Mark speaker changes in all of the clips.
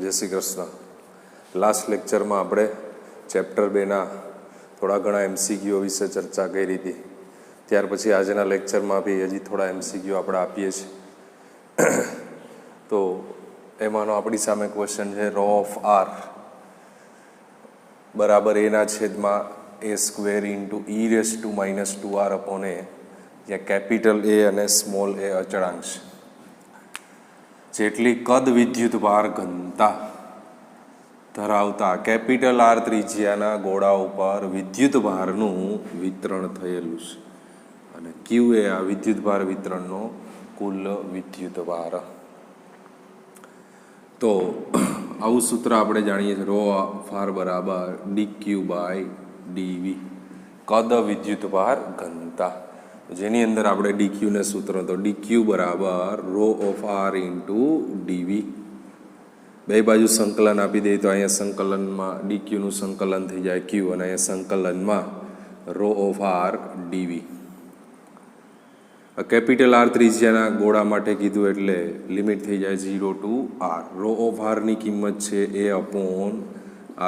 Speaker 1: જય શ્રી કૃષ્ણ. લાસ્ટ લેક્ચરમાં આપણે ચેપ્ટર 2ના થોડા ઘણા એમસીક્યુ વિશે ચર્ચા કરી હતી. ત્યાર પછી આજના લેક્ચરમાં બી હજી થોડા એમસીક્યુ આપણે આપીએ છીએ. તો એમાંનો આપણી સામે ક્વેશ્ચન છે રો ઓફ આર બરાબર એના છેદમાં a square into e raise to minus 2r upon a, જ્યાં કેપિટલ એ અને સ્મોલ એ અચળાંક છે. જેટલી કદ વિદ્યુત ભાર ઘનતા ધરાવતા કેપિટલ આર ત્રિજ્યાના ગોળા ઉપર વિદ્યુત ભારનું વિતરણ થયેલું છે અને ક્યુ એ આ વિદ્યુત ભાર વિતરણનો કુલ વિદ્યુત ભાર. તો આવું સૂત્ર આપણે જાણીએ છીએ, રો ઓફ આર બરાબર dq બાય dv, કદ વિદ્યુત ભાર ઘનતા, જેની અંદર આપણે dq ને સૂત્ર તો dq બરાબર rho of R into dv. બે બાજુ સંકલન આપી દઈએ તો અહીંયા સંકલનમાં dq નું સંકલન થઈ જાય q અને અહીંયા સંકલનમાં rho of R dv. Capital R ત્રિજ્યાના ગોળા માટે કીધું એટલે લિમિટ થઈ જાય 0 ટુ r. રો ઓફ આરની કિંમત છે a upon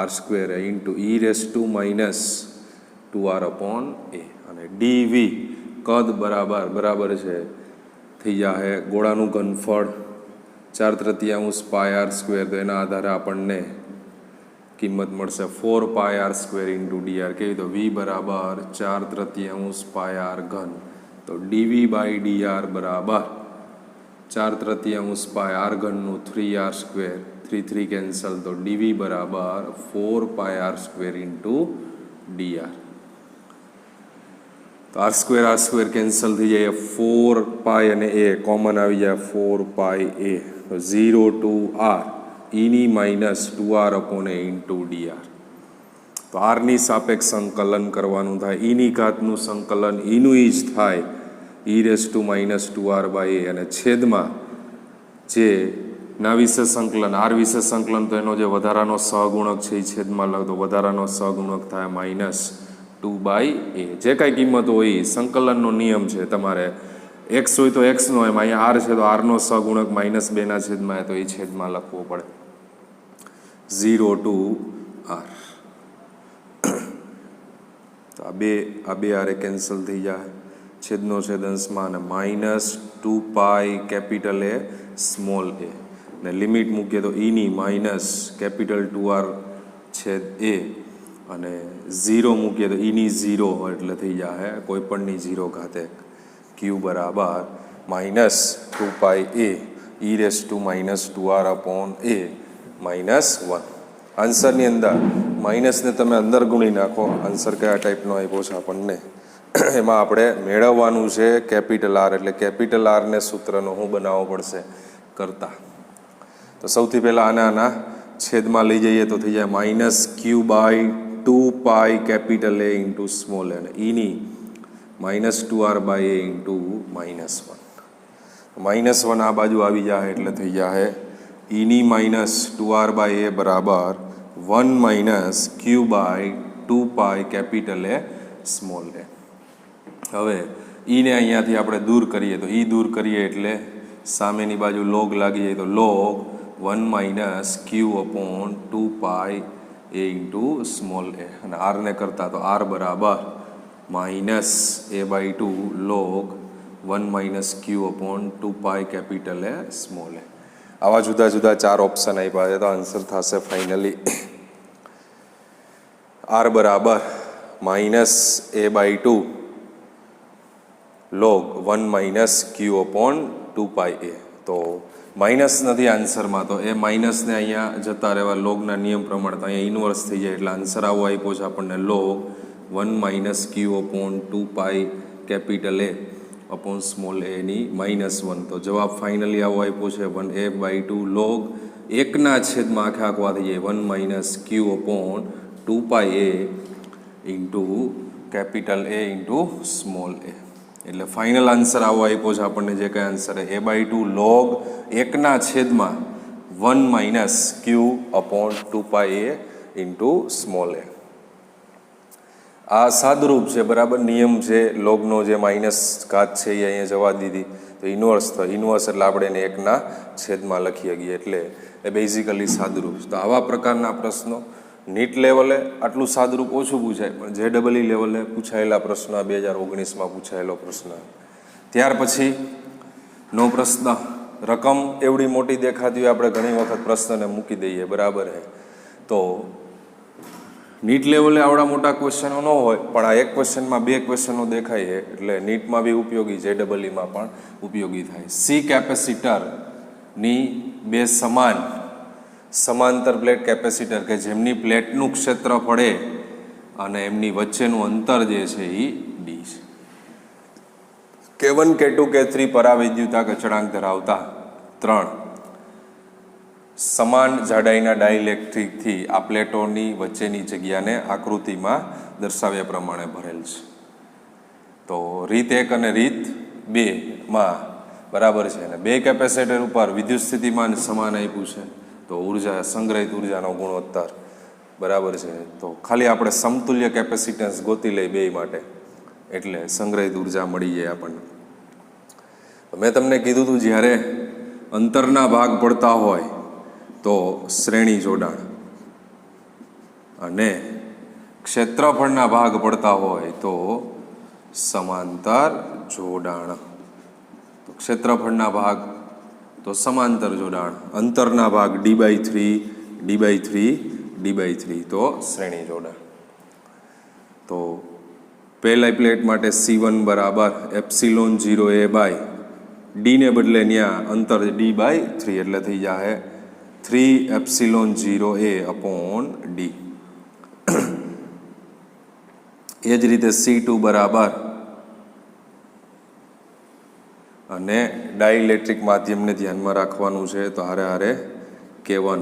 Speaker 1: r square into e raise to minus 2r upon a, અને dv કદ બરાબર છે થઈ જાય ગોળાનું ઘનફળ 4/3 પાય r સ્ક્વેર, તો એના આધારે આપણને કિંમત મળશે 4 પાય r સ્ક્વેર ઇન્ટુ dr. કેવી તો v બરાબર 4/3 પાય r ઘન, તો dv બાય dr બરાબર 4/3 પાય r ઘનનું 3r સ્ક્વેર, 3 કેન્સલ, તો dv બરાબર 4 પાય r સ્ક્વેર ઇન્ટુ dr. તો r સ્ક્વેર કેન્સલ થઈ જાય, 4 પાય અને a કોમન આવી જાય, 4 પાય a, તો 0 ટુ r eની minus 2r upon a into dr. તો આરની સાપેક્ષ સંકલન કરવાનું થાય, ઈની ઘાતનું સંકલન ઈનું ઈ જ થાય, e raise to minus 2r by a, અને છેદમાં જે ના વિશે સંકલન આર વિશે સંકલન, તો એનો જે વધારાનો સહગુણક છે એ છેદમાં લખો, તો વધારાનો સહગુણક થાય માઇનસ 2 બાય a. જે કાંઈ કિંમત હોય સંકલનનો નિયમ છે, તમારે એક્સ હોય તો એક્સનો, એમ અહીંયા આર છે તો આરનો સહગુણક -2ના છેદમાં, તો એ છેદમાં લખવો પડે 0 ટુ r. તો આ બે આરે કેન્સલ થઈ જાય, છેદનો છેદ અંશમાં, અને -2 પાય કેપિટલ એ સ્મોલ એ, ને લિમિટ મૂકીએ તો ઈની માઇનસ કેપિટલ 2r છેદ a, અને 0 મૂકીએ તો ઈની 0 એટલે થઈ જાય કોઈ પણની 0 ઘાતે, ક્યુ બરાબર -2 pi a e raise to minus 2r upon a -1. આન્સરની અંદર માઇનસને તમે અંદર ગુણી નાખો, આન્સર કયા ટાઈપનો આપ્યો છે આપણને એમાં આપણે મેળવવાનું છે કેપિટલ આર, એટલે કેપિટલ આરને સૂત્રનો શું બનાવવો પડશે કરતા. તો સૌથી પહેલાં આના છેદમાં લઈ જઈએ તો થઈ જાય -q by 2 pi capital A into small A, અને ઈની -2r બાય a ઇન્ટુ -1. -1 આ બાજુ આવી જાય એટલે થઈ જાય ઈની -2r બાય a બરાબર 1 - q by 2 pi capital A small A. હવે ઈને અહીંયાથી આપણે દૂર કરીએ તો દૂર કરીએ એટલે સામેની બાજુ લોગ લાગી જાય, તો log 1 - q upon 2 pi a into small A, અને આરને કરતા તો r બરાબર -a/2 log 1 - q upon 2 pi capital A small A. આવા જુદા જુદા 4 ઓપ્શન આપ્યા છે, તો આન્સર થશે ફાઇનલી r બરાબર -a/2 log 1 - q upon 2 pi a. તો માઇનસ નથી આન્સરમાં, તો એ માઇનસને અહીંયા જતા રહેવા લોગના નિયમ પ્રમાણે, તો અહીંયા ઇન્વર્સ થઈ જાય, એટલે આન્સર આવો આપ્યો છે આપણને log 1 - q upon 2 pi capital A upon small A ની -1. તો જવાબ ફાઇનલી આવો આપ્યો છે 1a/2 લોગ 1ના છેદમાં આખા થઈ જાય 1 - q upon 2 pi a into capital A into small A. એટલે ફાઇનલ આન્સર આવો આપ્યો છે આપણને, જે કંઈ આન્સર a/2 લોગ 1ના છેદમાં 1 - q upon 2 pi a into small A. આ સાદુરૂપ છે, બરાબર નિયમ છે, લોગનો જે માઇનસ ઘાત છે એ અહીંયા જવા દીધી, તો ઇન્વર્સ થાય, ઇન્વર્સ એટલે આપણે એને 1ના છેદમાં લખી શકીએ, એટલે એ બેઝિકલી સાદુરૂપ. તો આવા પ્રકારના પ્રશ્નો નીટ લેવલે આટલું સાદુરૂપ ઓછું પૂછાય, પણ JEE લેવલે પૂછાયેલા પ્રશ્ન 2019માં પૂછાયેલો પ્રશ્ન. ત્યાર પછી નો પ્રશ્ન, રકમ એવડી મોટી દેખાતી હોય આપણે ઘણી વખત પ્રશ્નને મૂકી દઈએ, બરાબર હે. તો નીટ લેવલે આવડા મોટા ક્વેશ્ચનો ન હોય, પણ આ એક ક્વેશ્ચનમાં 2 ક્વેશ્ચનો દેખાય છે, એટલે નીટમાં બી ઉપયોગી, JEEમાં પણ ઉપયોગી થાય. સી કેપેસિટરની 2 સમાંતર પ્લેટ કેપેસિટર કે જેમની પ્લેટનું ક્ષેત્રફળ એ અને એમની વચ્ચેનું અંતર જે છે એ ડી છે. K1 K2 K3 પરાવિદ્યુતાંક અચળાંક ધરાવતા 3 સમાન જાડાઈના ડાઇલેક્ટ્રિકથી આ પ્લેટોની વચ્ચેની જગ્યાને આકૃતિમાં દર્શાવ્યા પ્રમાણે ભરેલ છે. તો રીત 1 અને રીત 2માં બરાબર છે. અને 2 કેપેસિટર ઉપર વિદ્યુત સ્થિતિમાન સમાન આપ્યું છે, તો ઉર્જા, સંગ્રહિત ઉર્જાનો ગુણોત્તર બરાબર છે. તો ખાલી આપણે સમતુલ્ય કેપેસિટન્સ ગોતી લઈ 2 માટે, એટલે સંગ્રહિત ઉર્જા મળી જાય આપણને. મેં તમને કીધું હતું જ્યારે અંતરના ભાગ પડતા હોય તો શ્રેણી જોડાણ, અને ક્ષેત્રફળના ભાગ પડતા હોય તો સમાંતર જોડાણ. તો ક્ષેત્રફળના ભાગ તો સમાંતર જોડાણ, અંતરના ભાગ D/3 D/3 D/3 તો શ્રેણી જોડાણ. તો પહેલા પ્લેટ માટે C1 બરાબર ε0A D ને બદલે ત્યાં અંતર D/3 એટલે થઈ જાય 3ε0A અપોન D. એ જ રીતે C2 બરાબર, અને ડાઇલેક્ટ્રિક માધ્યમને ધ્યાનમાં રાખવાનું છે, તો હારે K1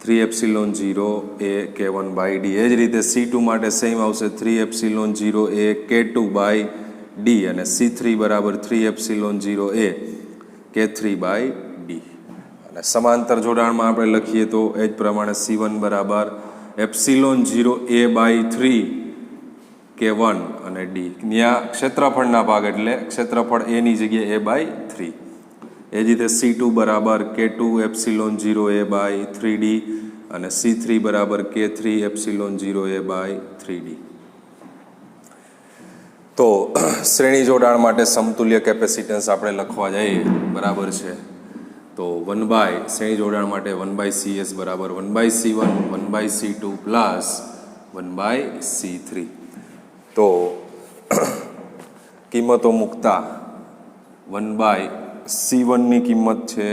Speaker 1: 3ε0A K1/D. એ જ રીતે C2 માટે સેમ આવશે 3ε0A K2/D, અને C3 બરાબર 3ε0A K3/D. અને સમાંતર જોડાણમાં આપણે લખીએ તો એ જ પ્રમાણે C1 બરાબર ε0A/3 K1 અને D. ત્યાં ક્ષેત્રફળના ભાગ એટલે ક્ષેત્રફળ એની જગ્યાએ A/3. એ જ રીતે C2 બરાબર K2ε0A/3D અને C3 બરાબર K3ε0A/3D. તો શ્રેણી જોડાણ માટે સમતુલ્ય કેપેસિટન્સ આપણે લખવા જઈએ, બરાબર છે. તો શ્રેણી જોડાણ માટે 1/CS બરાબર 1/C1 1/C2 પ્લસ 1/C3. તો કિંમતો મૂકતા 1/C1ની કિંમત છે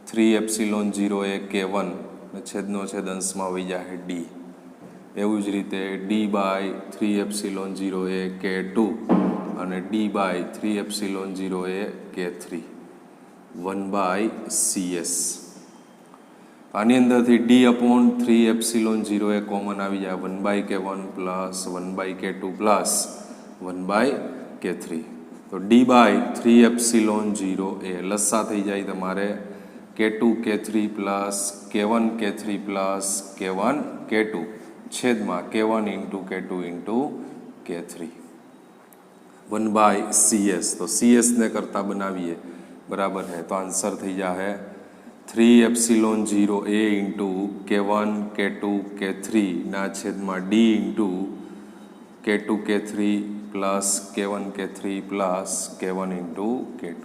Speaker 1: 3ε0A K1 અને છેદનો છેદ અંશમાં વહી જાય D. એવું જ રીતે D/3ε0A K2 અને D/3ε0A K3 1/CS. આની અંદરથી D/3ε0A કોમન આવી જાય, 1/K1 plus 1/K2 plus 1/K3. તો D/3ε0A લસ્સા થઈ જાય તમારે K2 K3 plus K1 K3 plus K1 K2 છેદમાં K1 into K2 into K3 1/CS. તો CS ને કરતા બનાવીએ, બરાબર है. તો આન્સર થઈ જાય 3ε0A into K1 K2 K3 ના છેદમાં D into K2 K3 plus K1 K3 plus K1 into K2.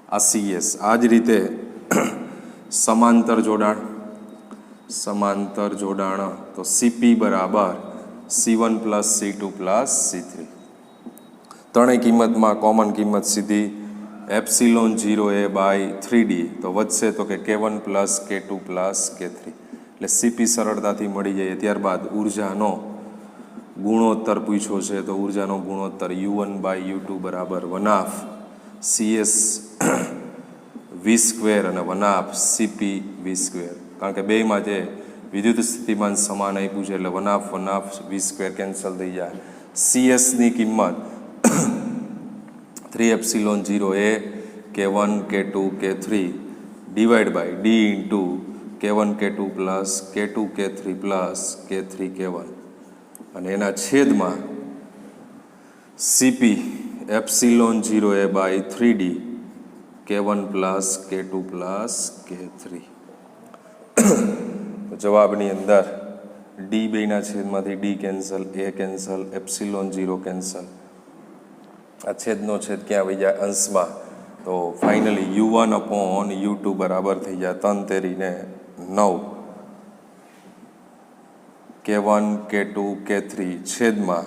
Speaker 1: આ CS. આ જ રીતે સમાંતર જોડાણ તો CP બરાબર C1 plus C2 plus C3. ત્રણેય કિંમતમાં કોમન કિંમત સીધી ε0A/3D. તો વધશે તો કે K1 plus K2 plus K3, એટલે CP સરળતાથી મળી જાય. ત્યારબાદ ઉર્જાનો ગુણોત્તર પૂછ્યો છે, તો ઉર્જાનો ગુણોત્તર U1/U2 બરાબર 1/2 CS V² અને 1/2 CP V². કારણ કે બેમાં જે વિદ્યુત સ્થિતિમાન સમાન આપ્યું છે, એટલે 1/2 V² કેન્સલ થઈ જાય. CS ની કિંમત 3ε0A K1 K2 K3 divide by D into K1 K2 plus K2 K3 plus K3 K1, અને એના છેદમાં CP ε0A/3D K1 plus K2 plus K3. જવાબની અંદર ડી બેના છેદમાંથી ડી કેન્સલ, એ કેન્સલ, એપ્સિલોન 0 કેન્સલ. આ છેદનો છેદ ક્યાં આવી જાય? અંશમાં. તો ફાઇનલી U1 અપોન U2 બરાબર થઈ જાય 3 તેરીને 9 K1 K2 K3 છેદમાં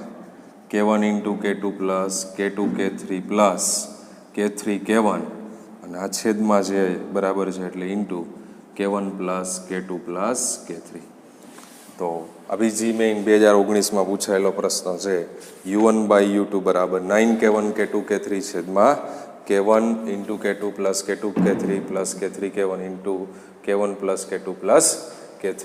Speaker 1: K1 into K2 plus K2 K3 plus K3 K1 અને આ છેદમાં છે બરાબર છે એટલે into K1 plus K2 plus K3. તો અભિજી મેઇન 2019માં પૂછાયેલો પ્રશ્ન છે U1 બાય U2 બરાબર 9 K1 K2 K3 છેદમાં K1 into K2 plus K2 K3 plus K3 K1 into K1 plus K2 plus K3.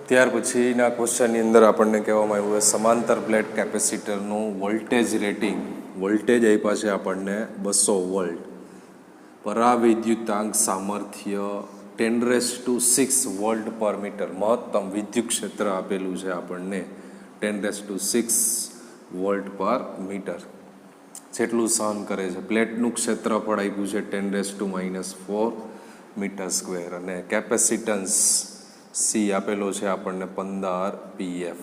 Speaker 1: ત્યાર પછીના ક્વેશ્ચનની અંદર આપણને કહેવામાં આવ્યું છે સમાંતર પ્લેટ કેપેસિટરનું વોલ્ટેજ રેટિંગ. વોલ્ટેજ આપ્યા છે આપણને 200 વોલ્ટ. પરાવિદ્યુતાંક સામર્થ્ય 10⁶ વોલ્ટ પર મીટર. મહત્તમ વિદ્યુત ક્ષેત્ર આપેલું છે આપણને 10⁶ વોલ્ટ પર મીટર. જેટલું સહન કરે છે. પ્લેટનું ક્ષેત્રફળ આપ્યું છે 10⁻⁴ મીટર સ્ક્વેર અને કેપેસિટન્સ સી આપેલો છે આપણને 15 pF.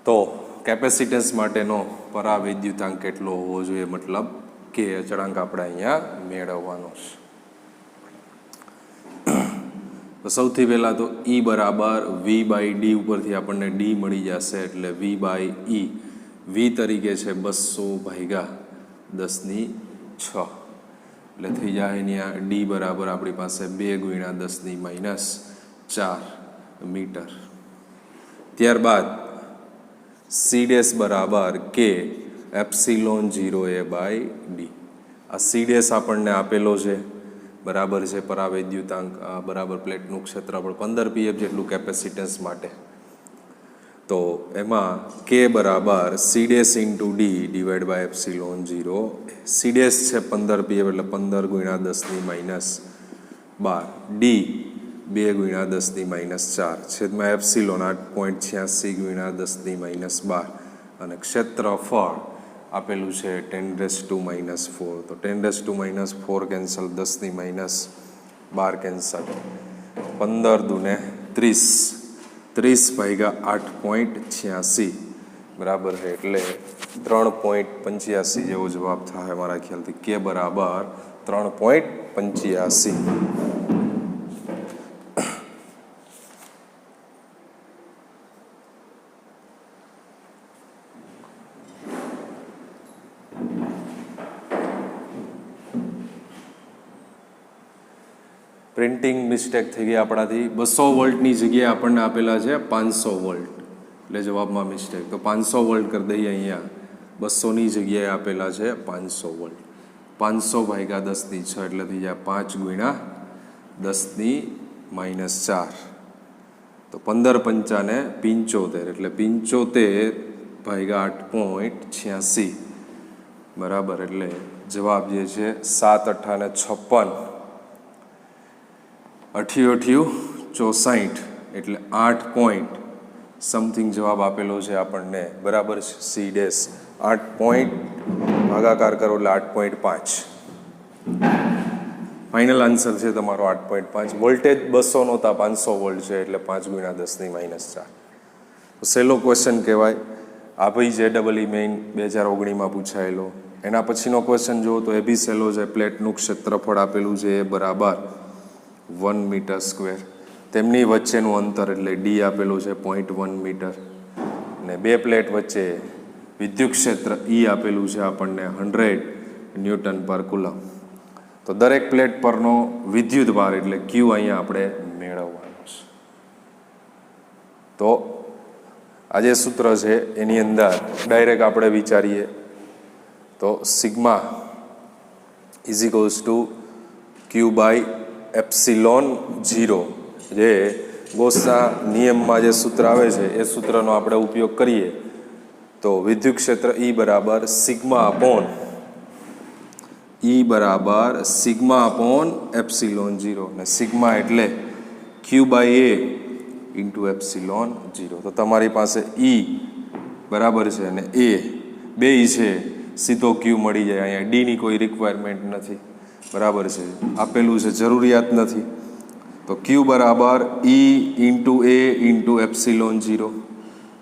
Speaker 1: તો કેપેસિટન્સ માટેનો પરાવિદ્યુતાંક કેટલો હોવો જોઈએ, મતલબ કે અચળાંક આપણે અહીંયા મેળવવાનો છે. તો સૌથી પહેલાં તો E બરાબર V બાય ડી ઉપરથી આપણને ડી મળી જશે એટલે V બાય E. V તરીકે છે 200 ભાગ્યા 10⁶ એટલે થઈ જાય અહીંયા ડી બરાબર આપણી પાસે 2 × 10⁻⁴ મીટર. ત્યારબાદ સી ડેશ બરાબર કે એપ્સિલોન 0A બાય ડી. આ સી ડેશ આપણને આપેલો છે બરાબર છે પરાવૈદ્યુતાંક બરાબર પ્લેટનું ક્ષેત્રફળ 15 pF જેટલું કેપેસિટન્સ માટે. તો એમાં કે બરાબર C dash into D divide by epsilon 0. C dash છે 15 pF એટલે 15 × 10⁻12. ડી 2 × 10⁻⁴ છેદમાં એપ્સિલોન 8.86 × 10⁻12 અને ક્ષેત્રફળ આપેલું છે 10⁻⁴. તો 10⁻⁴ કેન્સલ, 10⁻12 કેન્સલ, 15 દુને 30, 30 ભાગ્યા 8.86 બરાબર છે એટલે 3.85 જેવો જવાબ થાય મારા ખ્યાલથી. કે બરાબર 3.85. પ્રિન્ટિંગ મિસ્ટેક થઈ ગઈ આપણાથી. 200 વોલ્ટની જગ્યાએ આપણને આપેલા છે 500 વોલ્ટ એટલે જવાબમાં મિસ્ટેક. તો 500 વોલ્ટ કરી દઈએ અહીંયા. 200ની જગ્યાએ આપેલા છે 500 વોલ્ટ. 500 ભાગ્યા 10⁶ એટલે થઈ જાય 5 × 10⁻⁴. તો 15 પંચાને 75 એટલે 75 ભાગ્યા 8.86 બરાબર એટલે જવાબ જે છે 7 × 8 = 56, 88 × 64 એટલે 8 પોઈન્ટ સમથિંગ જવાબ આપેલો છે આપણને બરાબર છે. સી ડેશ 8 પોઈન્ટ ભાગાકાર કરો એટલે 8.5. ફાઇનલ આન્સર છે તમારો 8.5. વોલ્ટેજ 200 નહોતા 500 વોલ્ટ છે એટલે 5 × 10⁻⁴. સહેલો ક્વેશ્ચન કહેવાય. આ ભાઈ JEE મેઇન 2019માં પૂછાયેલો. એના પછીનો ક્વેશ્ચન જુઓ તો એ બી સહેલો છે. પ્લેટનું ક્ષેત્રફળ આપેલું છે એ બરાબર 1 મીટર સ્ક્વેર. તેમની વચ્ચેનું અંતર એટલે ડી આપેલું છે 0.1 મીટર અને બે પ્લેટ વચ્ચે વિદ્યુત ક્ષેત્ર E આપેલું છે આપણને 100 ન્યૂટન પર કુલમ. તો દરેક પ્લેટ પરનો વિદ્યુત ભાર એટલે Q અહીંયા આપણે મેળવવાનો છે. તો આ જે સૂત્ર છે એની અંદર ડાયરેક્ટ આપણે વિચારીએ તો સિગ્મા = Q બાય એપ્સિલોન 0. જે ગોસના નિયમમાં જે સૂત્ર આવે છે એ સૂત્રનો આપણે ઉપયોગ કરીએ તો વિદ્યુત ક્ષેત્ર E બરાબર સિગ્મા અપોન એપ્સિલોન 0 અને સિગ્મા એટલે Q by A into epsilon 0. તો તમારી પાસે E બરાબર છે, અને એ બેય છે સીધો ક્યુ મળી જાય. અહીંયા ડીની કોઈ રિક્વાયરમેન્ટ નથી. બરાબર છે, આપેલું છે જરૂરિયાત નથી. તો ક્યુ બરાબર ઈ ઇન્ટુ એ ઇન્ટુ એપ્સિલોન 0.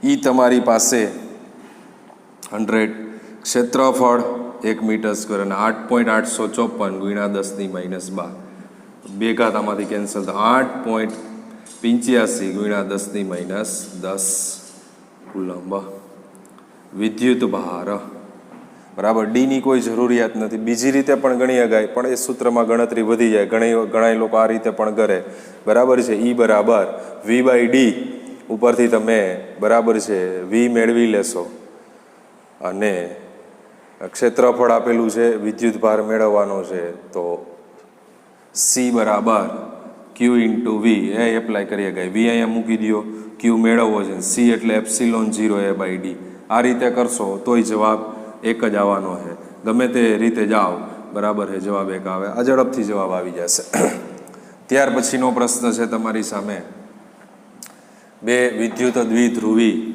Speaker 1: ઈ તમારી પાસે 100, ક્ષેત્રફળ 1 મીટર સ્ક્વેર અને 8.854 ગુણ્યા 10⁻12. બે ઘાત આમાંથી કેન્સલ થાય. 8.85 ગુણ્યા 10⁻10 કુલંબ વિદ્યુત ભાર. બરાબર, ડીની કોઈ જરૂરિયાત નથી. બીજી રીતે પણ ગણી શકાય, પણ એ સૂત્રમાં ગણતરી વધી જાય. ઘણા લોકો આ રીતે પણ કરે. બરાબર છે, ઈ બરાબર V/D ઉપરથી તમે બરાબર છે V મેળવી લેશો અને ક્ષેત્રફળ આપેલું છે, વિદ્યુત ભાર મેળવવાનો છે, તો C બરાબર Q ઇન્ટુ V એ એપ્લાય કરી શકાય. V અહીંયા મૂકી દો, Q મેળવવો છે, C એટલે એપ્સિલોન 0 A/D. આ રીતે કરશો તોય જવાબ એક જ આવવાનો છે. ગમે તે રીતે જાઓ બરાબર છે, જવાબ એક આવે. આ ઝડપથી જવાબ આવી જશે. ત્યાર પછીનો પ્રશ્ન છે તમારી સામે. બે વિદ્યુત દ્વિધ્રુવી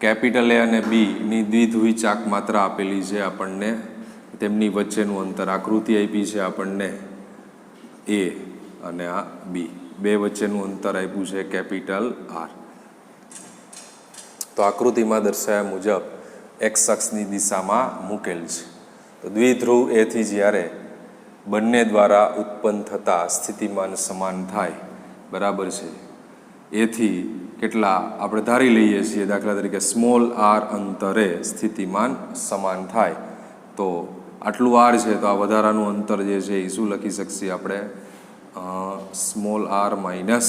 Speaker 1: કેપિટલ A અને B ની દ્વિધ્રુવી ચાક માત્રા આપેલી છે આપણને. તેમની વચ્ચેનું અંતર આકૃતિ આપી છે આપણને A અને આ B. બે વચ્ચેનું અંતર આપ્યું છે કેપિટલ R. તો આકૃતિમાં દર્શાવ્યા મુજબ એક્સ અક્ષની દિશામાં મૂકેલ છે. તો દ્વિધ્રુવ એથી જ્યારે બંને દ્વારા ઉત્પન્ન થતા સ્થિતિમાન સમાન થાય, બરાબર છે, એથી કેટલા આપણે ધારી લઈએ છીએ, દાખલા તરીકે સ્મોલ r અંતરે સ્થિતિમાન સમાન થાય. તો આટલું r છે, તો આ વધારાનું અંતર જે છે એ શું લખી શકીએ આપણે? Small r minus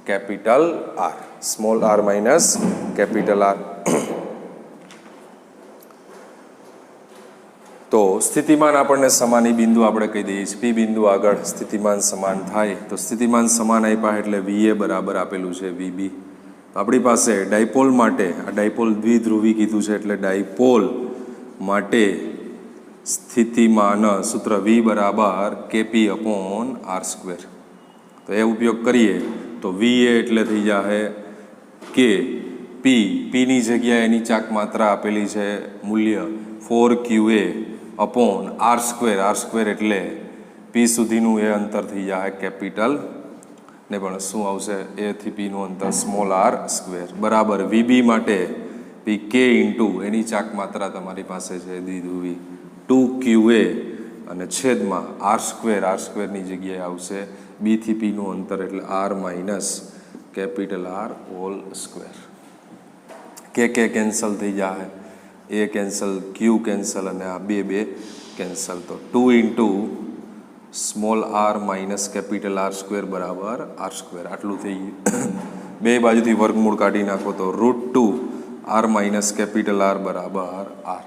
Speaker 1: capital R. Small r minus capital R. તો સ્થિતિમાન આપણને સમાન, એ બિંદુ આપણે કહી દઈએ છીએ. પી બિંદુ આગળ સ્થિતિમાન સમાન થાય. તો સ્થિતિમાન સમાન આપ્યા એટલે VA બરાબર આપેલું છે VB. આપણી પાસે ડાયપોલ માટે, આ ડાયપોલ દ્વિધ્રુવી કીધું છે એટલે ડાયપોલ માટે સ્થિતિમાન સૂત્ર V બરાબર KP/R². તો એ ઉપયોગ કરીએ તો VA એટલે થઈ જાય કે પીની જગ્યાએ એની ચાક માત્રા આપેલી છે મૂલ્ય 4QA/R². એટલે પી સુધીનું એ અંતર થઈ જાય કેપિટલ, ને પણ શું આવશે? એ થી પીનું અંતર સ્મોલ r² બરાબર VB માટે PK ઇન્ટુ એની ચાક માત્રા તમારી પાસે છે દ્વિધ્રુવી 2QA અને છેદમાં R². ની જગ્યાએ આવશે B થી પીનું અંતર એટલે R માઇનસ કેપિટલ R². કે કેન્સલ થઈ જાય, એ કેન્સલ, ક્યુ કેન્સલ અને આ બે કેન્સલ. તો 2 into small r minus capital R² બરાબર R². આટલું થઈ ગયું. બે બાજુથી વર્ગમૂળ કાઢી નાખો તો √2 r માઇનસ કેપિટલ R બરાબર R.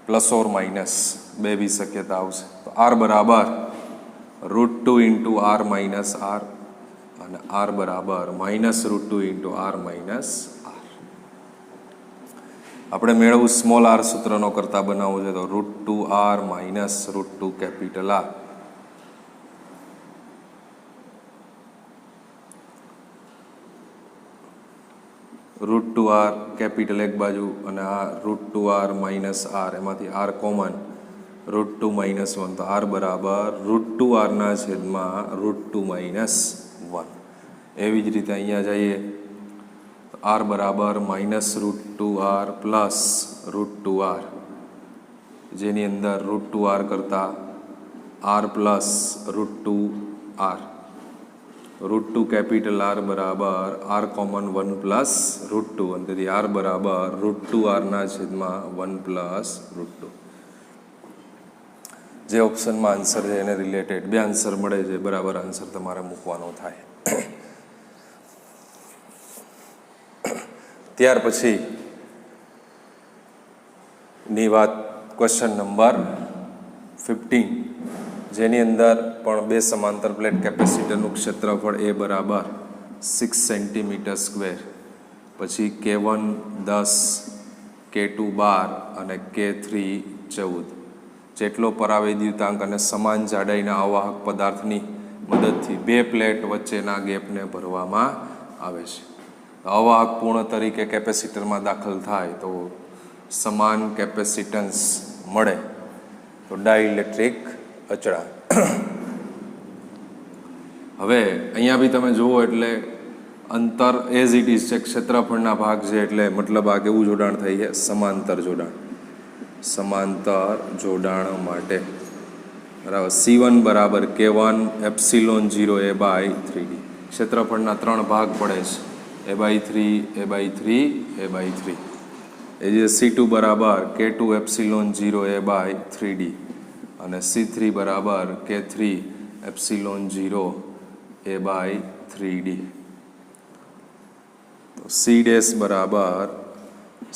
Speaker 1: પ્લસ ઓર માઇનસ બે બી શક્યતા આવશે. તો R બરાબર √2 ઇન્ટુ R માઇનસ R અને R બરાબર minus √2 into R minus R. આપણે મેળવવું સ્મોલ r સૂત્રનો કરતા બનાવવું છે, તો √2R minus √2 capital R. √2R capital એક બાજુ અને આ √2R માઇનસ R, એમાંથી R કોમન, √2 માઇનસ 1. તો R બરાબર √2R ના છેદમાં √2 માઇનસ 1. એવી જ રીતે અહીંયા જઈએ તો R બરાબર માઇનસ √2R પ્લસ √2R, જેની અંદર √2R કરતા R plus √2R. √2 capital R બરાબર R કોમન 1 પ્લસ √2, અને તેથી R બરાબર √2R ના છેદમાં 1 પ્લસ √2. જે ઓપ્શનમાં આન્સર છે એને રિલેટેડ બે આન્સર મળે છે, બરાબર આન્સર તમારે મૂકવાનો થાય. ત્યાર પછી ની વાત ક્વેશ્ચન નંબર 15, જેની અંદર પણ બે સમાંતર પ્લેટ કેપેસિટરનું ક્ષેત્રફળ A બરાબર 6 સેન્ટીમીટર સ્ક્વેર, પછી K1 10, K2 12 અને K3 14 જેટલો પરાવૈદ્યુતાંક અને સમાન જાડાઈના અવાહક પદાર્થની મદદથી બે પ્લેટ વચ્ચેના ગેપને ભરવામાં આવે છે. અવાહક પૂર્ણ તરીકે કેપેસિટરમાં દાખલ થાય તો સમાન કેપેસિટન્સ મળે, તો ડાઇલેક્ટ્રિક અચળાંક. હવે અહીંયા બી તમે જુઓ એટલે અંતર એઝ ઇટ ઇઝ છે, ક્ષેત્રફળના ભાગ છે, એટલે મતલબ આ કેવું જોડાણ થાય છે? સમાંતર જોડાણ. સમાંતર જોડાણ માટે બરાબર. C1 બરાબર K1 એપ્સિલોન 0a/3d. ક્ષેત્રફળના 3 ભાગ પડે છે, a/3 a/3 a/3. એ જે C2 બરાબર K2 એપ્સિલોન 0a/3d અને C3 બરાબર K3 એપ્સિલોન 0a/3d. તો C ડેશ બરાબર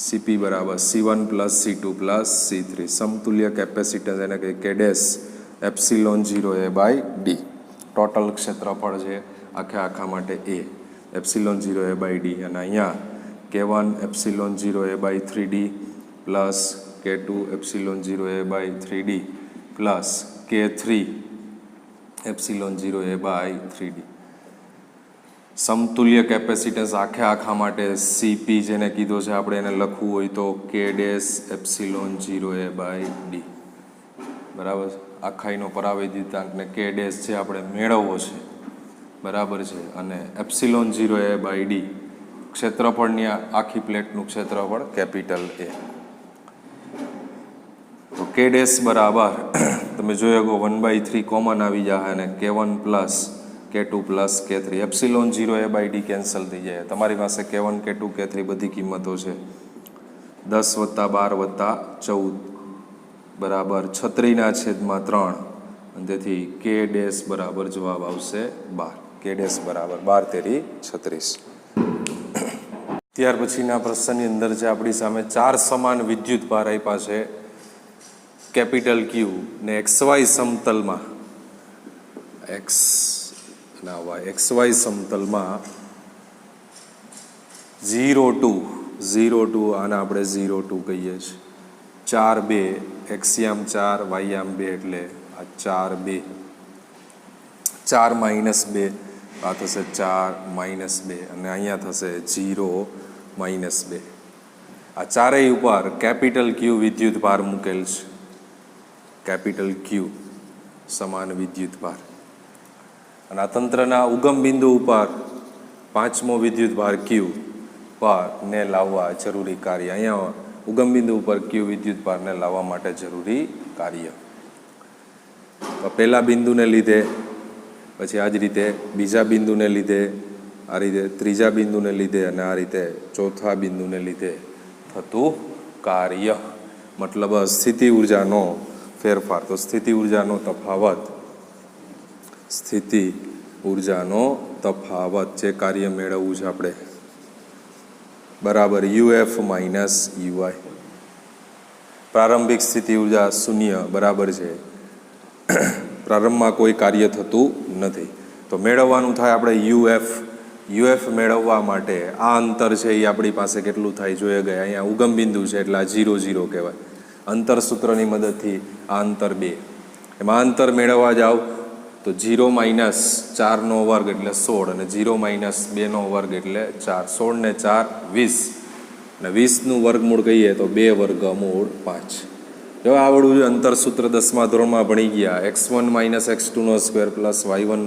Speaker 1: CP બરાબર C1 plus C2 plus C3. સમતુલ્ય capacitance એને કહે કે ડેશ એપ્સિલોન 0a/d. ટોટલ ક્ષેત્રફળ છે આખા માટે a એપ્સિલોન 0a/d, અને અહીંયા K1 epsilon 0a/3d plus K2 epsilon 0a/3d plus K3 epsilon 0a/3d. સમતુલ્ય કેપેસિટન્સ આખા માટે CP જેને કીધો છે આપણે, એને લખવું હોય તો K ડેશ એપ્સિલોન 0a/d. બરાબર. આખાઈનો પરાવૈદ્યુતાંકને K ડેશ છે આપણે મેળવવો છે, બરાબર છે, અને એપ્સિલોન 0a/d ક્ષેત્રફળની આખી પ્લેટનું ક્ષેત્રફળ કેપિટલ A. તો K ડેશ બરાબર તમે જોઈ શકો 1/3 કોમન આવી જાય અને K1 plus K2 plus K3. Epsilon 0a/d cancel થઈ જાય. તમારી પાસે K1 K2 K3 બધી કિંમતો છે. 10 + 12 + 14 બરાબર 36/3, અને તેથી K ડેશ બરાબર જવાબ આવશે 12. K ડેશ બરાબર 12 * 36. ત્યાર પછીના પ્રશ્નની અંદર છે આપણી સામે 4 સમાન વિદ્યુત ભાર આપ્યા છે કેપિટલ ક્યુ ને XY સમતલમાં, XY સમતલમાં 0 2 આને આપણે 0 2 કહીએ છીએ. 4 2 એક્સિયામ 4 વાયયામ 2 એટલે આ 4 2. 4 - 2 આ થશે 4 - 2 અને અહીંયા થશે 0 - 2. આ ચારેય ઉપર કેપિટલ ક્યુ વિદ્યુત ભાર મૂકેલ છે. કેપિટલ ક્યુ સમાન વિદ્યુત ભાર, અને આ તંત્રના ઉગમ બિંદુ ઉપર 5મો વિદ્યુત ભાર ક્યુ પર ને લાવવા જરૂરી કાર્ય. અહીંયા ઉગમ બિંદુ ઉપર ક્યુ વિદ્યુત ભારને લાવવા માટે જરૂરી કાર્ય. તો પહેલા બિંદુને લીધે, પછી આ જ રીતે બીજા બિંદુને લીધે, આ રીતે ત્રીજા બિંદુને લીધે, અને આ રીતે ચોથા બિંદુને લીધે થતું કાર્ય, મતલબ સ્થિતિ ઉર્જાનો ફેરફાર. તો સ્થિતિ ઉર્જાનો તફાવત, સ્થિતિ ઉર્જાનો તફાવત જે કાર્ય મેળવવું છે આપણે, બરાબર UF - UI. પ્રારંભિક સ્થિતિ ઉર્જા 0 બરાબર છે, પ્રારંભમાં કોઈ કાર્ય થતું નથી. તો મેળવવાનું થાય આપણે UF મેળવવા માટે આ અંતર છે એ આપણી પાસે કેટલું થાય જોઈએ ગયા. અહીંયા ઉગમ બિંદુ છે એટલે આ 0 0 કહેવાય. અંતર સૂત્રની મદદથી આ અંતર 2, એમાં અંતર મેળવવા જાવ તો 0 - 4નો વર્ગ એટલે 16, અને 0 - 2નો વર્ગ એટલે 4. 16 ને 4 20, અને 20નું વર્ગમૂળ કહીએ તો 2 વર્ગમૂળ 5. જો આવડું છે અંતર સૂત્ર 10મા ધોરણમાં ભણી ગયા. x1 - x2 નો સ્ક્વેર પ્લસ y1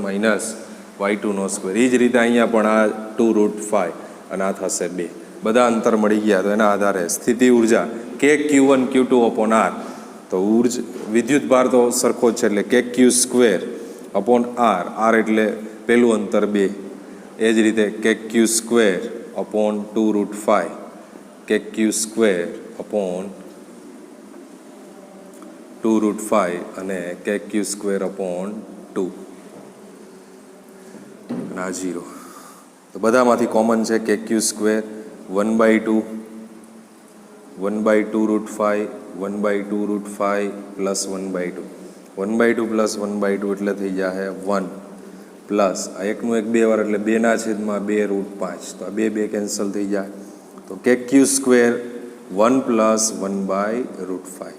Speaker 1: - y2 નો સ્ક્વેર. એ જ રીતે અહીંયા પણ આ 2√5 અને આ થશે 2. બધા અંતર મળી ગયા. તો એના આધારે સ્થિતિ ઉર્જા KQ1 Q2 / R. તો વિદ્યુત ભાર તો સરખો જ છે એટલે KQ² / R એટલે પહેલું અંતર 2. એ જ રીતે KQ² / 2√5, KQ² / 2√5 અને KQ² / 2 અને આ 0. તો બધામાંથી કોમન છે KQ² 1/2 1/2√5 1/2√5 પ્લસ 1/2. 1/2 પ્લસ 1/2 એટલે થઈ જાય 1 પ્લસ આ 1નું 1 2 વાર એટલે 2/2√5. તો આ 2 કેન્સલ થઈ જાય. તો KQ² 1 પ્લસ 1/√5.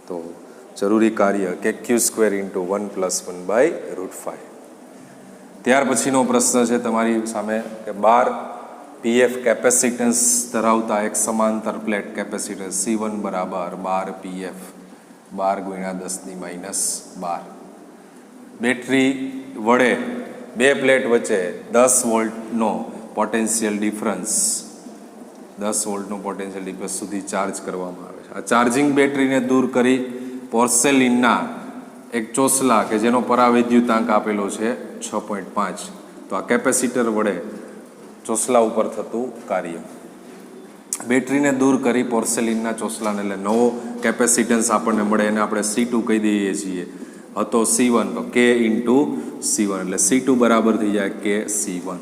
Speaker 1: તો જરૂરી કાર્ય KQ² × 1 પ્લસ 1/√5. ત્યાર પછીનો પ્રશ્ન છે તમારી સામે કે 12 પીએફ કેપેસિટન્સ ધરાવતા એક સમાંતર પ્લેટ કેપેસિટન્સ C1 બરાબર 12 પીએફ 12 × 10⁻12. બેટરી વડે બે પ્લેટ વચ્ચે 10 વોલ્ટનો પોટેન્શિયલ ડિફરન્સ 10 વોલ્ટનો પોટેન્શિયલ ડિફરન્સ સુધી ચાર્જ કરવામાં આવે છે. આ ચાર્જિંગ બેટરીને દૂર કરી પોર્સેલિનના એક ચોસલા કે જેનો પરાવિદ્યુતાંક આપેલો છે 6.5. તો આ કેપેસિટર વડે ચોસલા ઉપર થતું કાર્ય. બેટરીને દૂર કરી પોર્સેલિનના ચોસલાને એટલે નવો કેપેસિટન્સ આપણને મળે એને આપણે C2 કહી દઈએ છીએ. હતો C1 તો K × C1 એટલે C2 બરાબર થઈ જાય K C1.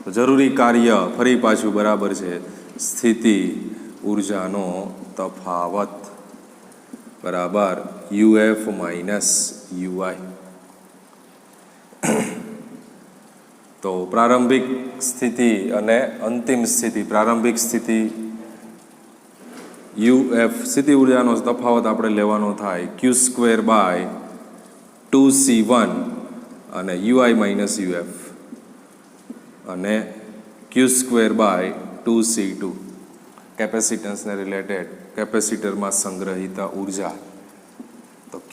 Speaker 1: તો જરૂરી કાર્ય ફરી પાછું બરાબર છે સ્થિતિ ઉર્જાનો તફાવત બરાબર UF - UI. તો પ્રારંભિક સ્થિતિ અને અંતિમ સ્થિતિ, પ્રારંભિક સ્થિતિ UF સ્થિતિ ઉર્જાનો તફાવત આપણે લેવાનો થાય Q² / 2C1 અને UI - UF અને Q² / 2C2 કેપેસિટન્સને રિલેટેડ કેપેસિટરમાં સંગ્રહિત ઉર્જા. તો Q²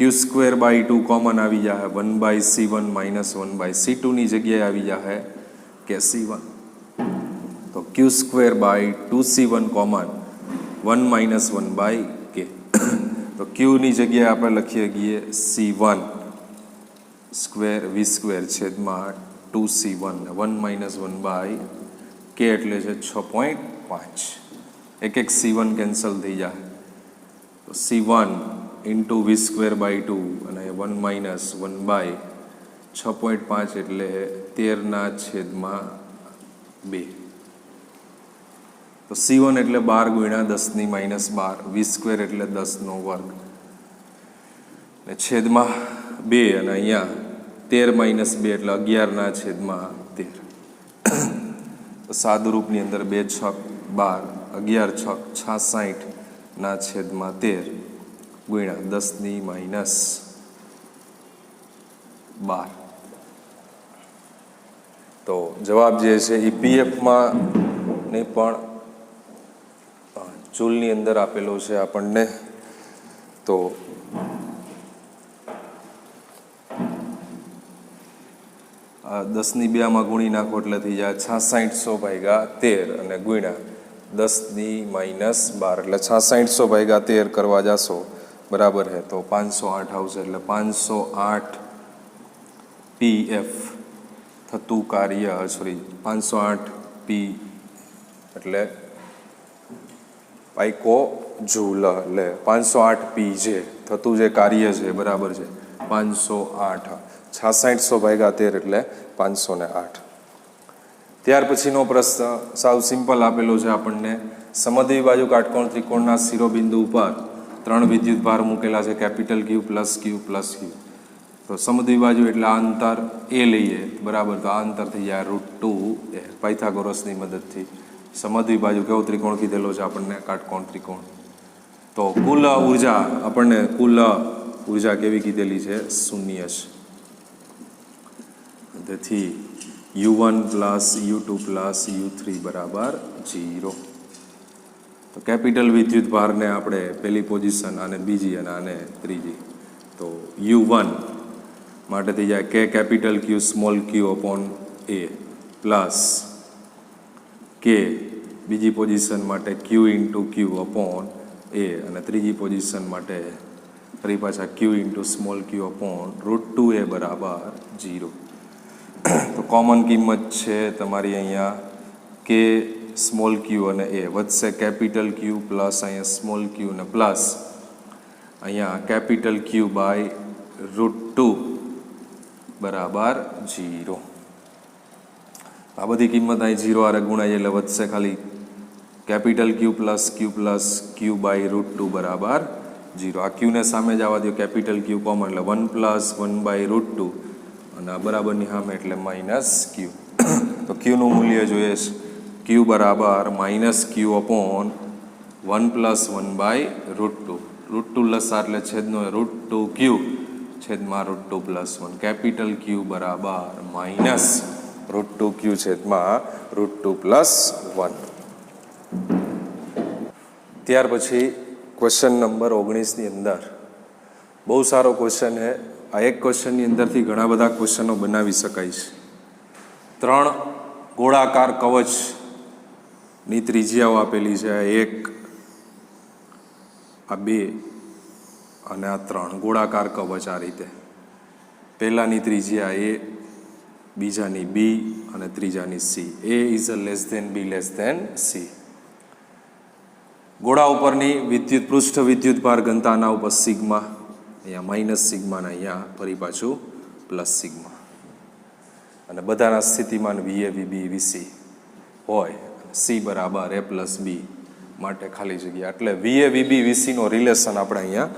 Speaker 1: / 2 કોમન આવી જાય 1/C1 - 1/C2 ની જગ્યાએ આવી જાય કે C1. તો Q² / 2C1 કોમન 1 - 1/K. તો Q ની જગ્યાએ આપણે લખીએ છીએ C1 square V² / 2C1 1 - 1/K એટલે છે 6.5. એક C1 કેન્સલ થઈ જાય તો C1 × V² / 2 અને 1 - 1/6.5 એટલે 13/2. તો C1 એટલે 12 × 10⁻12, V² એટલે 10² ને છેદમાં 2 અને અહીંયા 13 - 2 એટલે 11/13. તો સાદુરૂપની અંદર 2 × 6 = 12, 11 × 6 = 66/13 ગુણ્યા 10⁻12. તો જવાબ જે છે એ પીએફમાં નહીં પણ જૂલની અંદર આપેલો છે આપણને. તો 10⁻2 ગુણી નાખો એટલે થઈ જાય 6600/13 અને ગુણ્યા 10⁻12 એટલે 6600/13 કરવા જાશો બરાબર હે તો 508 આવશે. એટલે 508 પીએફ થતું કાર્ય 508 પી એટલે પાઇકો જૂલ એટલે 508 પી જે થતું જે કાર્ય છે બરાબર છે 508. 6600/13 એટલે 508. ત્યાર પછીનો પ્રશ્ન સાવ સિમ્પલ આપેલો છે આપણને. સમદ્વિબાજુ કાટકોણ ત્રિકોણના શિરોબિંદુ ઉપર 3 વિદ્યુત ભાર મૂકેલા છે કેપિટલ Q + Q + Q. તો સમદ્વિબાજુ એટલે આ અંતર એ લઈએ બરાબર. તો આ અંતર થઈ જાય √2a પાયથાગોરસની મદદથી. સમદ્વિબાજુ કેવો ત્રિકોણ કીધેલો છે આપણને? કાટકોણ ત્રિકોણ. તો કુલ ઉર્જા આપણને કુલ ઉર્જા કેવી કીધેલી છે? 0 છે. તેથી U1 + U2 + U3 બરાબર 0. તો કેપિટલ વિદ્યુત ભારને આપણે પહેલી પોઝિશન આને બીજી અને આને ત્રીજી. તો U1 માટે થઈ જાય K capital Q small q / A plus K બીજી પોઝિશન માટે Q × Q / A અને ત્રીજી પોઝિશન માટે ફરી પાછા Q × સ્મોલ q / √2a બરાબર 0. તો કોમન કિંમત છે તમારી અહીંયા K સ્મોલ q અને A વધશે કેપિટલ Q પ્લસ અહીંયા સ્મોલ q અને પ્લસ અહીંયા કેપિટલ Q / √2 બરાબર 0. આ બધી કિંમત અહીં 0 આરે ગુણાય એટલે વધશે ખાલી કેપિટલ Q + Q + Q / √2 બરાબર 0. આ Q ને સામે જ આવવા દો કેપિટલ Q કોમન એટલે 1 + 1/√2 અને આ બરાબરની સામે એટલે -Q. તો Q નું મૂલ્ય જોઈએ છે Q બરાબર -Q / 1 + 1/√2. √2 લસા એટલે છેદનો √2Q છેદમાં √2 + 1. કેપિટલ Q બરાબર √2q છેદમાં √2 + 1. ત્યાર પછી ક્વેશ્ચન નંબર 19ની અંદર બહુ સારો ક્વેશ્ચન છે. આ એક ક્વેશ્ચનની અંદરથી ઘણા બધા ક્વેશ્ચનો બનાવી શકાય છે. 3 ગોળાકાર કવચની ત્રિજ્યાઓ આપેલી છે. આ 1, આ 2 અને આ 3 ગોળાકાર કવચ આ રીતે. પહેલાની ત્રિજ્યા A, બીજાની B અને ત્રીજાની C. A is a less than B less than C. ગોળા ઉપરની વિદ્યુત પૃષ્ઠ વિદ્યુત ભાર ઘનતાના ઉપર સિગ્મા, અહીંયા માઇનસ સિગ્મા ને અહીંયા ફરી પાછું પ્લસ સિગ્મા, અને બધાના સ્થિતિમાન VA, VB, VC હોય. C બરાબર A પ્લસ B માટે ખાલી જગ્યા. એટલે VA, VB, VC નો રિલેશન આપણે અહીંયા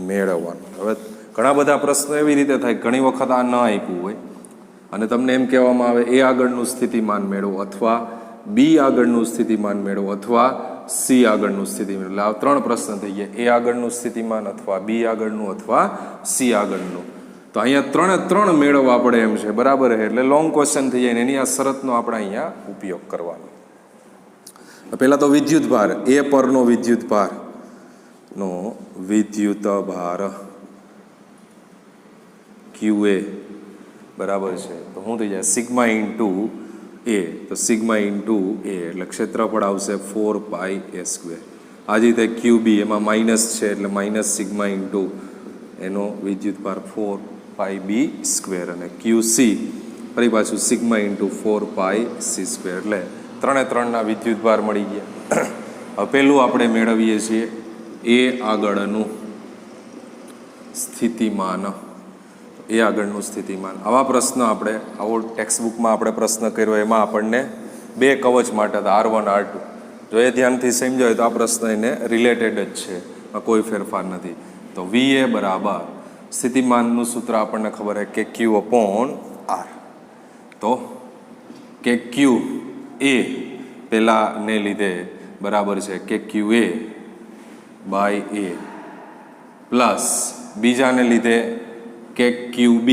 Speaker 1: મેળવવાનું. હવે ઘણા બધા પ્રશ્નો એવી રીતે થાય, ઘણી વખત આ ન આપ્યું હોય અને તમને એમ કહેવામાં આવે A આગળનું સ્થિતિમાન મેળવો, અથવા B આગળનું સ્થિતિમાન મેળવો, અથવા C આગળનું સ્થિતિમાન. એટલે આ 3 પ્રશ્ન થઈ ગયા. A આગળનું સ્થિતિમાન, અથવા B આગળનું, અથવા C આગળનું. તો અહીંયા 3 મેળવવા પડે એમ છે, બરાબર છે. એટલે લોંગ ક્વેશ્ચન થઈ જાય ને એની આ શરતનો આપણે અહીંયા ઉપયોગ કરવાનો. પહેલા તો વિદ્યુત ભાર, A પરનો વિદ્યુત ભાર નો વિદ્યુત ભાર QA બરાબર છે. તો શું થઈ જાય? Sigma into A. તો સિગ્મા ઇન્ટુ A એટલે ક્ષેત્રફળ આવશે 4πa². આ જ રીતે QB એમાં માઇનસ છે એટલે માઇનસ સિગ્મા ઇન્ટુ એનો વિદ્યુત ભાર 4πb². અને QC ફરી પાછું સિગ્મા ઇન્ટુ 4πc². એટલે 3 વિદ્યુત ભાર મળી ગયા. હવે પહેલું આપણે મેળવીએ છીએ A આગળનું સ્થિતિમાન. A આગળનું સ્થિતિમાન. આવા પ્રશ્ન આપણે, આવો ટેક્સ્ટબુકમાં આપણે પ્રશ્ન કર્યો એમાં આપણને 2 કવચ માટે હતા, R1, R2. જો એ ધ્યાનથી સમજાય તો આ પ્રશ્ન એને રિલેટેડ જ છે, કોઈ ફેરફાર નથી. તો VA બરાબર સ્થિતિમાનનું સૂત્ર આપણને ખબર છે કે Q/R. તો કે Q A પહેલાને લીધે બરાબર છે કે QA બાય A પ્લસ બીજાને લીધે કે QB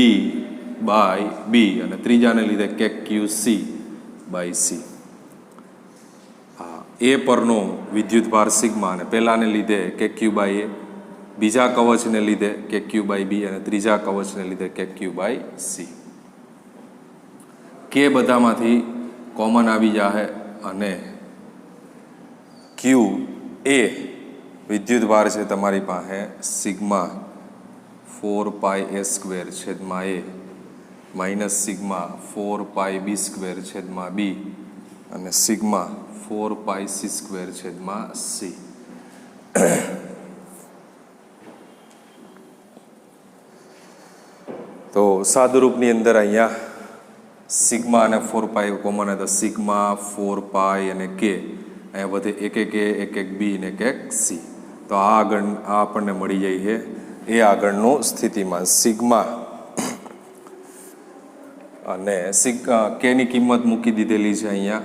Speaker 1: બાય B અને ત્રીજાને લીધે કે QC બાય C. A પરનો વિદ્યુત ભાર સિગ્મા અને પહેલાને લીધે કે Q બાય A, બીજા કવચને લીધે કે Q બાય B અને ત્રીજા કવચને લીધે કે Q બાય C. કે બધામાંથી કોમન આવી જાય અને Q A વિદ્યુત ભાર છે તમારી પાસે સિગ્મા 4πa² છેદમાં A માઇનસ સિગ્મા 4πb² છેદમાં B અને સિગ્મા 4πc² છેદમાં C. તો સાદુરૂપની અંદર અહીંયા સિગ્મા અને 4π કોમન હતા. સિગ્મા 4π અને K અહીંયા બધે એક B અને એક C. તો આ આપણને મળી જાય છે એ આગળનું સ્થિતિમાન સિગ્મા અને K ની કિંમત મૂકી દીધેલી છે અહીંયા.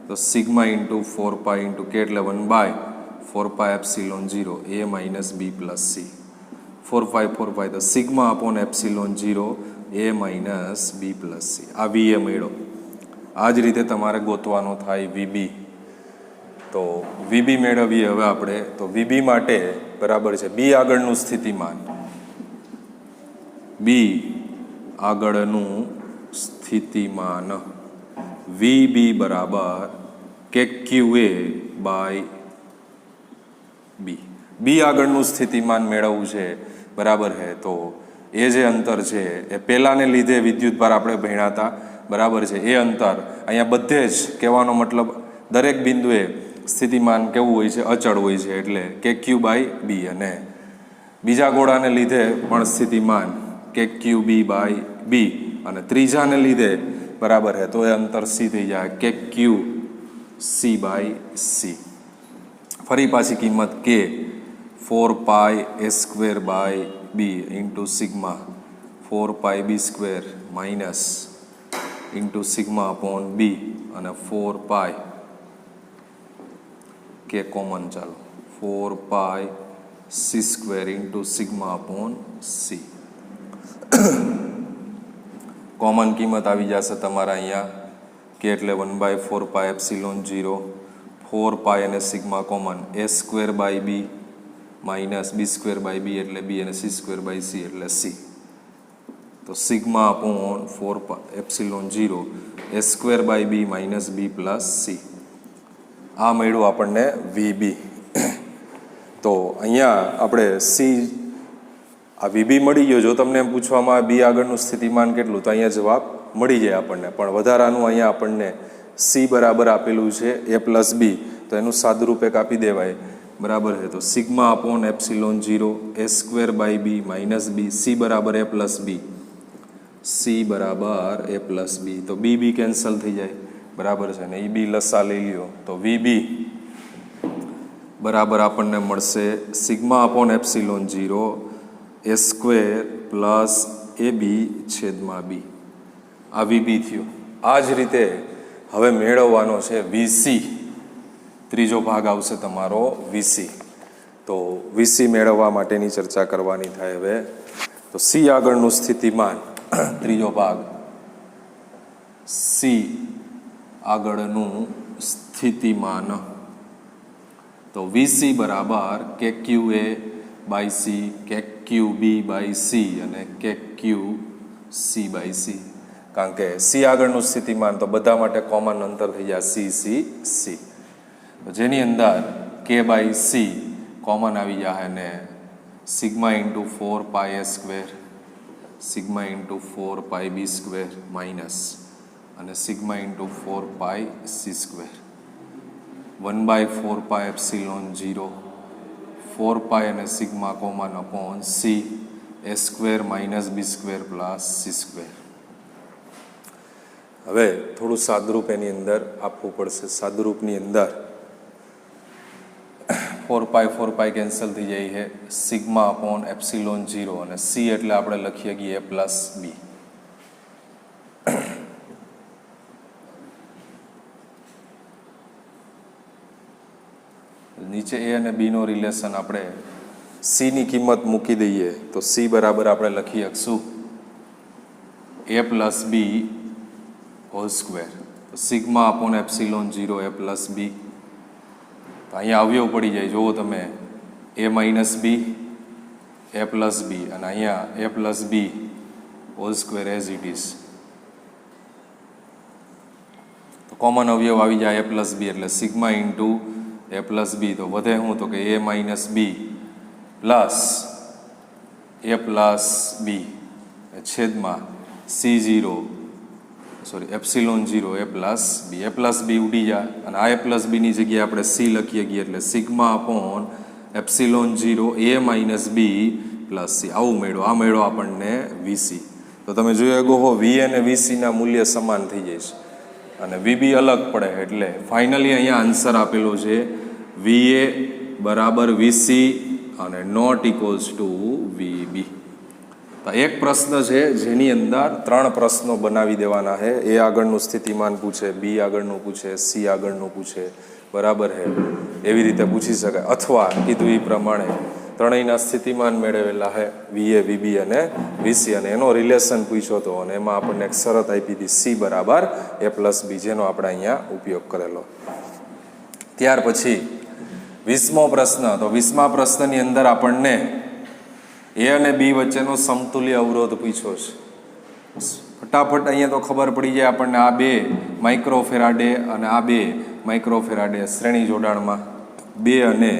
Speaker 1: તો સિગ્મા ઇન્ટુ 4π ઇન્ટુ K એટલે 1/4πε0 A minus B plus C. 4π તો sigma upon ε0 A minus B plus C. આ VA મળ્યો. આ જ રીતે તમારે ગોતવાનો થાય VB. તો VB મેળવીએ હવે આપણે. તો VB માટે બરાબર છે B આગળનું સ્થિતિમાન, B આગળનું સ્થિતિમાન VB બરાબર કે QA બાય B. B આગળનું સ્થિતિમાન મેળવવું છે બરાબર છે. તો એ જે અંતર છે એ પહેલાને લીધે વિદ્યુત ભાર આપણે ભણ્યા હતા બરાબર છે. એ અંતર અહીંયા બધે જ કહેવાનો મતલબ દરેક બિંદુએ સ્થિતિમાન કેવું હોય છે? અચળ હોય છે. એટલે કે Q બાય B. અને બીજા ગોળાને લીધે પણ સ્થિતિમાન કે QB બાય B અને ત્રીજાને લીધે બરાબર છે તો એ અંતર C થઈ જાય કે QC બાય C. ફરી પાછી કિંમત K 4πa² by B into sigma 4πb² minus into sigma upon B અને 4π કે કોમન, ચાલો 4πc² into sigma upon C. Common કિંમત આવી જશે તમારા અહીંયા કે એટલે 1/4πε0 4π અને sigma common a²/b minus b²/b એટલે b અને c²/c એટલે c. તો sigma upon 4πε0 a²/b minus b plus c. આ મળ્યું આપણને VB. તો અહીંયા આપણે સી આ VB મળી ગયો. જો તમને એમ પૂછવામાં બી આગળનું સ્થિતિમાન કેટલું, તો અહીંયા જવાબ મળી જાય આપણને. પણ વધારાનું અહીંયા આપણને સી બરાબર આપેલું છે a+b, તો એનું સાદુરૂપ એક આપી દેવાય, બરાબર છે. તો sigma upon ε0 a²/b minus b, C બરાબર a+b, સી બરાબર a+b. તો બી કેન્સલ થઈ જાય, બરાબર છે ને. એ બી લસા લઈ લ્યો તો VB બરાબર આપણને મળશે sigma upon ε0 a² plus ab છેદમાં b. આ VB થયો. આ જ રીતે હવે મેળવવાનો છે VC. ત્રીજો ભાગ આવશે તમારો VC. તો VC મેળવવા માટેની ચર્ચા કરવાની થાય હવે. તો C આગળનું સ્થિતિમાન, ત્રીજો ભાગ C આગળનું સ્થિતિમાન. તો VC બરાબર KQA/C, KQB/C અને KQC/C. કારણ કે C આગળનું સ્થિતિમાન તો બધા માટે કોમન અંતર થઈ જાય C. તો જેની અંદર K/C કોમન આવી જાય અને sigma into 4πa², sigma into 4πb² minus અને સિગ્મા ઇન્ટુ 4πc², 1/4πε0 4π અને sigma common upon c a² minus b² plus c². હવે થોડું સાદુરૂપ એની અંદર આપવું પડશે. સાદુરૂપની અંદર 4π કેન્સલ થઈ જાય છે. સિગ્મા અપોન ε0 અને c એટલે આપણે લખીએ કે a+b. નીચે a અને b નો રિલેશન આપણે c ની કિંમત મૂકી દઈએ તો c બરાબર આપણે લખી શકશું a+b હોલ સ્ક્વેર. તો સિગ્મા અપોન ε0 a+b. તો અહીંયા અવયવ પડી જાય, જુઓ તમે, a-b a+b અને અહીંયા a+b whole square as it is. તો કોમન અવયવ આવી જાય a+b એટલે સિગ્મા ઇન્ટુ a+b. તો વધે શું, તો કે a-b પ્લસ a+b છેદમાં c0 ε0 a+b ઉડી જાય અને આ a+b ની જગ્યાએ આપણે c લખીએ છીએ એટલે sigma upon ε0 a-b plus c. આવું મેળવો. આ મેળવો આપણને VC. તો તમે જોઈ શકો હો V અને VC ના મૂલ્ય સમાન થઈ જાય છે અને VB અલગ પડે. એટલે ફાઇનલી અહીંયા આન્સર આપેલો છે VA બરાબર VC અને નોટ ઇક્વલ્સ ટુ VB. તો એક પ્રશ્ન છે જેની અંદર 3 પ્રશ્નો બનાવી દેવાના છે. A આગળનું સ્થિતિમાન પૂછે, B આગળનું પૂછે, C આગળનું પૂછે, બરાબર છે. એવી રીતે પૂછી શકાય. અથવા કીધું એ પ્રમાણે ત્રણેયના સ્થિતિમાન મેળવેલા છે VA, VB અને VC અને એનો રિલેશન પૂછ્યો હતો અને એમાં આપણને એક શરત આપી હતી C બરાબર a+b, જેનો આપણે અહીંયા ઉપયોગ કરેલો. ત્યાર પછી 20મો પ્રશ્ન. તો 20મા પ્રશ્નની અંદર આપણને A અને B વચ્ચેનો સમતુલ્ય અવરોધ પૂછ્યો છે. ફટાફટ અહીંયા તો ખબર પડી જાય આપણને. આ 2 માઇક્રોફેરાડે અને આ 2 માઇક્રોફેરાડે શ્રેણી જોડાણમાં, 2 અને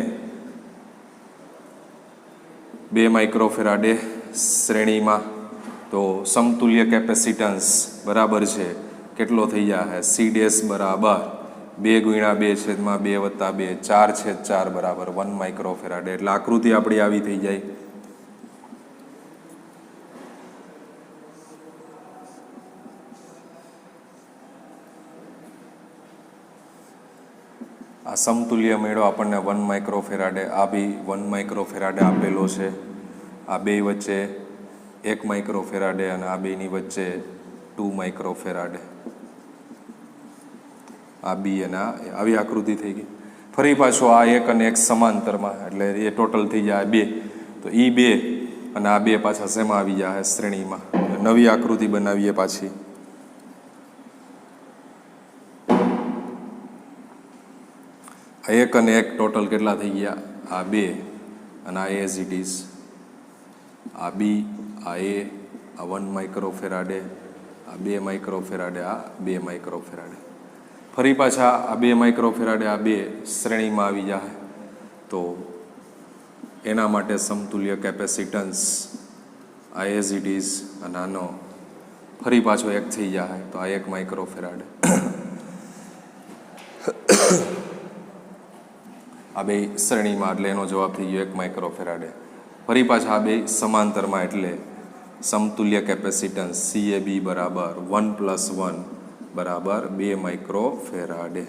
Speaker 1: 2 માઇક્રોફેરાડે શ્રેણીમાં. તો સમતુલ્ય કેપેસિટન્સ બરાબર છે કેટલો થઈ જાય C ડેશ બરાબર 2 × 2 છેદમાં 2 વત્તા 2 4/4 બરાબર 1 માઇક્રોફેરાડે. એટલે આકૃતિ આપણી આવી થઈ જાય. આ સમતુલ્ય મેળો આપણને 1 માઇક્રોફેરાડે, આ બી 1 માઇક્રોફેરાડે આપેલો છે. આ બે વચ્ચે 1 માઇક્રોફેરાડે અને આ બેની વચ્ચે 2 માઇક્રોફેરાડે. આ બી અને આવી આકૃતિ થઈ ગઈ. ફરી પાછો આ 1 અને 1 સમાંતરમાં, એટલે એ ટોટલ થઈ જાય 2. તો એ 2 અને આ 2 પાછા શેમાં આવી જાય શ્રેણીમાં. નવી આકૃતિ બનાવીએ પાછી. એક અને એક ટોટલ કેટલા થઈ ગયા? આ 2 અને આ એઝ ઇટ ઇઝ, આ બી, આ એ, આ 1 માઇક્રોફેરાડે, આ 2 માઇક્રોફેરાડે, આ 2 માઇક્રોફેરાડે. ફરી પાછા આ 2 માઇક્રોફેરાડે આ 2 શ્રેણીમાં આવી જાય તો એના માટે સમતુલ્ય કેપેસિટન્સ આ એઝ ઇટ ઇઝ અને આનો ફરી પાછો એક થઈ જાય તો આ 1 માઇક્રોફેરાડે. આ 2 શ્રેણીમાં એટલે એનો જવાબ થઈ ગયો 1 માઇક્રોફેરાડે. ફરી પાછા આ 2 સમાંતરમાં એટલે સમતુલ્ય કેપેસિટન્સ CAB બરાબર 1 + 1 બરાબર 2 માઇક્રોફેરાડે.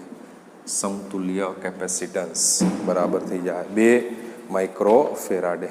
Speaker 1: સમતુલ્ય કેપેસિટન્સ બરાબર થઈ જાય 2 માઇક્રોફેરાડે.